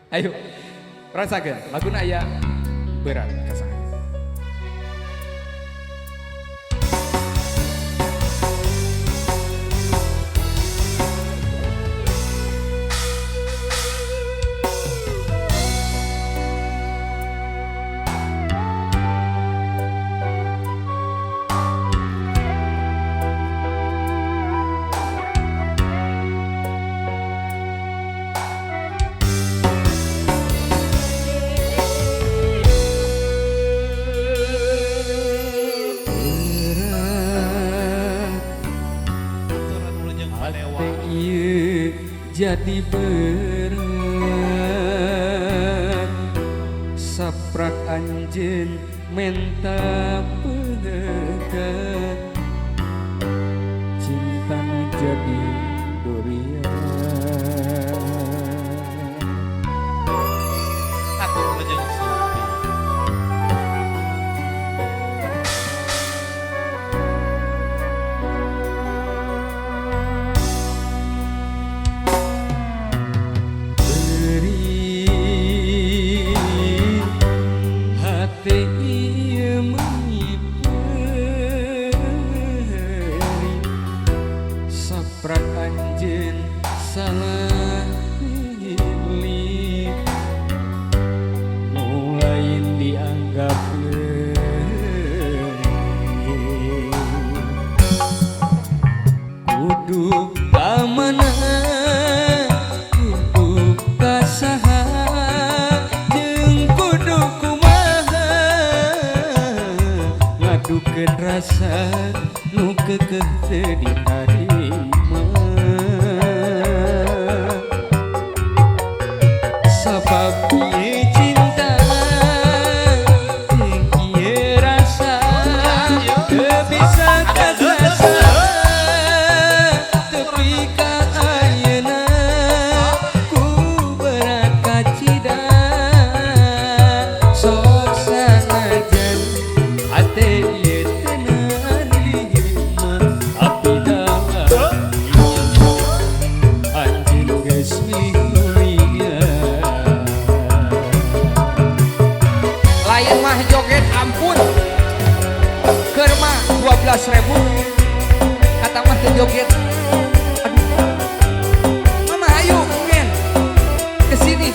Ayo, rasakan laguna aya berat kesan. Jadi berat saprak anjeun menta pegat cinta nu jadi durian atur jeung Supi. saprak anjeun salah pilih nu lain dianggap leuwih kudu ka mana kudu ka saha jeung kudu kumaha ngadukeun rasa nu keukeuh teu ditarima sabab ieu cinta jeung ieu rasa teu bisa kasasa tepi ka ayeuna ku berat kacida sok sanajan ate ieu teu narima abdi dalam anjeun geus mihulina lain mah joget ampun keur mah 12.000 kata mah teu joget aduh mama ayo men kesini